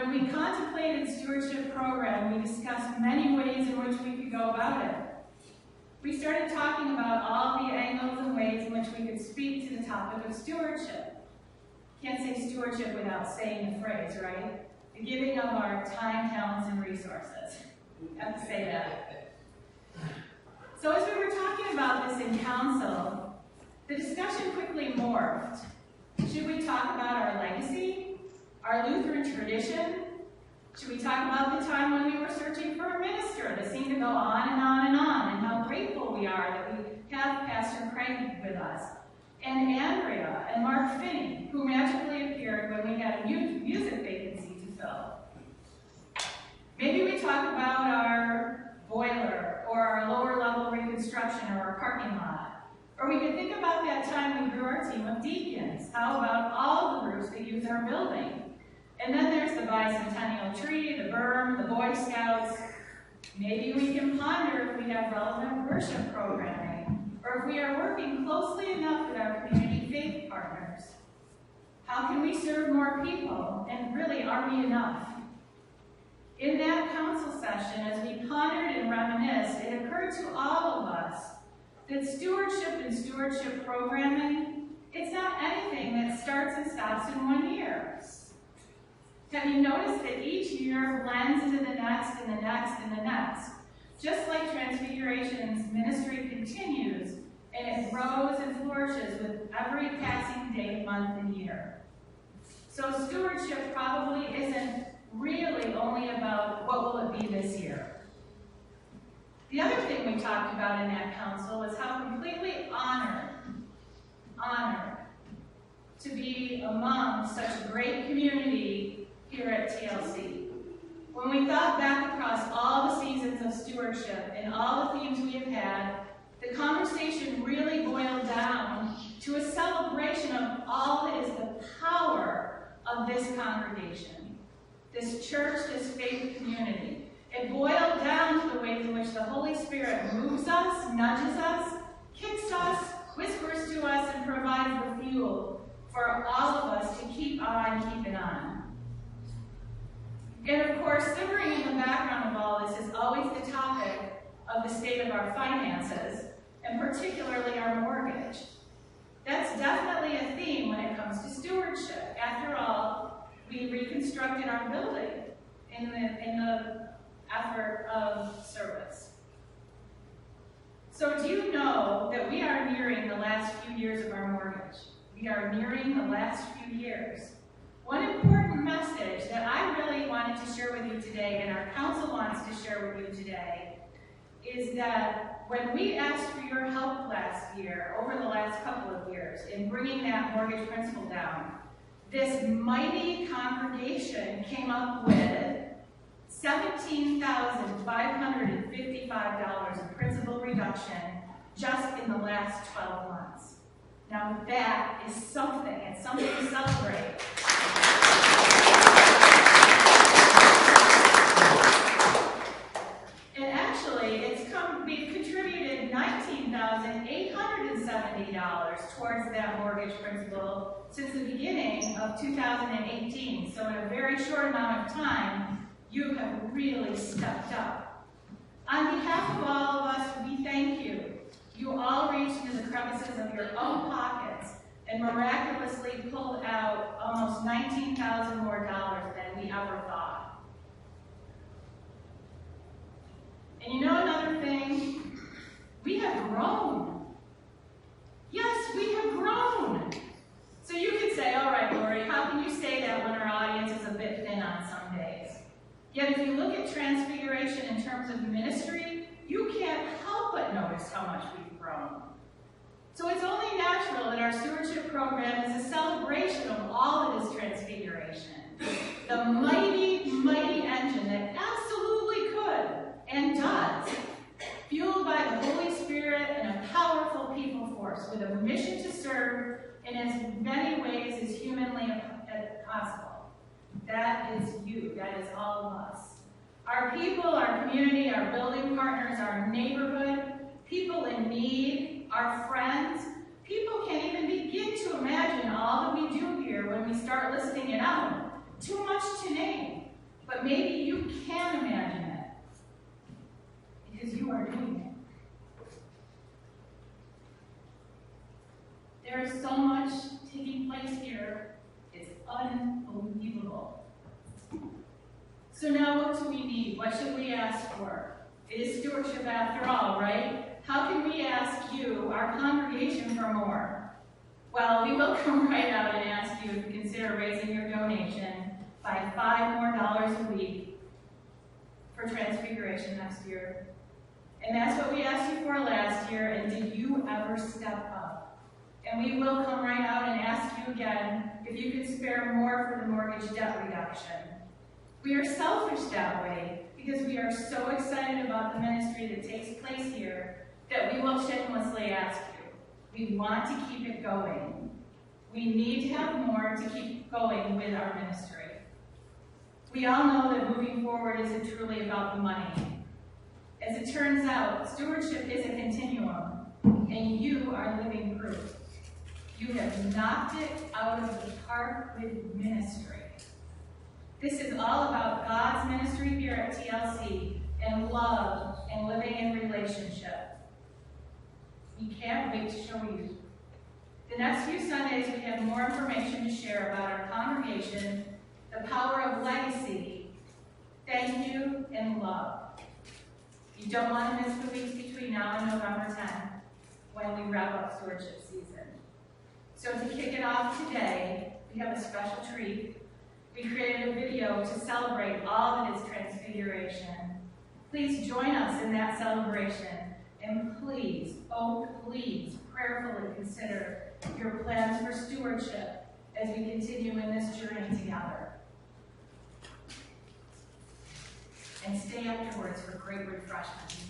When we contemplated Stewardship program, we discussed many ways in which we could go about it. We started talking about all the angles and ways in which we could speak to the topic of stewardship. Can't say stewardship without saying the phrase, right? The giving of our time, talents, and resources. Have to say that. So as we were talking about this in council, the discussion quickly morphed. Should we talk about our legacy, our Lutheran tradition? Should we talk about the time when we were searching for a minister that seemed to go on and on and on, and how grateful we are that we have Pastor Craig with us, and Andrea and Mark Finney, who magically appeared when we had a music vacancy to fill. Maybe we talk about our boiler, or our lower level reconstruction, or our parking lot. Or we could think about that time we grew our team of deacons. How about all the groups that use our building? And then there's the bicentennial tree, the berm, the Boy Scouts. Maybe we can ponder if we have relevant worship programming, or if we are working closely enough with our community faith partners. How can we serve more people, and really, are we enough? In that council session, as we pondered and reminisced, it occurred to all of us that stewardship and stewardship programming, it's not anything that starts and stops in 1 year. Have you noticed that each year blends into the next and the next and the next? Just like Transfiguration's ministry continues, and it grows and flourishes with every passing day, month, and year. So stewardship probably isn't really only about what will it be this year. The other thing we talked about in that council was how completely honored to be among such a great community here at TLC. When we thought back across all the seasons of stewardship and all the themes we have had, the conversation really boiled down to a celebration of all that is the power of this congregation, this church, this faith community. It boiled down to the ways in which the Holy Spirit moves us, nudges us, kicks us, whispers to us, and provides the fuel for all of us to keep on keeping on. And of course, simmering in the background of all this is always the topic of the state of our finances, and particularly our mortgage. That's definitely a theme when it comes to stewardship. After all, we reconstructed our building in the effort of service. So do you know that we are nearing the last few years of our mortgage? We are nearing the last few years. One important message that I really wanted to share with you today, and our council wants to share with you today, is that when we asked for your help last year, over the last couple of years, in bringing that mortgage principal down, this mighty congregation came up with $17,555 in principal reduction just in the last 12 months. Now that is something, it's something to celebrate. And actually, we've contributed $19,870 towards that mortgage principal since the beginning of 2018. So in a very short amount of time, you have really stepped up. On behalf of all of us, we thank you. You all reached into the crevices of your own pockets and miraculously pulled out almost $19,000 more than we ever thought. And you know another thing? We have grown. Yes, we have grown. So you could say, all right, Lori, how can you say that when our audience is a bit thin on some days? Yet if you look at Transfiguration in terms of ministry, you can't help but notice how much we've grown. So it's only natural that our stewardship program is a celebration of all that is Transfiguration. The mighty, mighty engine that absolutely could and does, fueled by the Holy Spirit and a powerful people force with a mission to serve in as many ways as humanly possible. That is you. That is all of us. Our people, our community, our building partners, our neighborhood, people in need, our friends. People can't even begin to imagine all that we do here when we start listing it out. Too much to name. But maybe you can imagine it, because you are doing it. There is so much taking place here, it's unbelievable. So now what do we need? What should we ask for? It is stewardship after all, right? How can we ask you, our congregation, for more? Well, we will come right out and ask you to consider raising your donation by $5 more a week for Transfiguration next year. And that's what we asked you for last year, and did you ever step up? And we will come right out and ask you again if you could spare more for the mortgage debt reduction. We are selfish that way because we are so excited about the ministry that takes place here that we will shamelessly ask you. We want to keep it going. We need to have more to keep going with our ministry. We all know that moving forward isn't truly about the money. As it turns out, stewardship is a continuum, and you are living proof. You have knocked it out of the park with ministry. This is all about God's ministry here at TLC, and love, and living in relationship. We can't wait to show you. The next few Sundays, we have more information to share about our congregation, the power of legacy, thank you, and love. You don't want to miss the weeks between now and November 10th, when we wrap up stewardship season. So to kick it off today, we have a special treat. We created a video to celebrate all that is Transfiguration. Please join us in that celebration, and please, oh please, prayerfully consider your plans for stewardship as we continue in this journey together. And stay afterwards for great refreshment.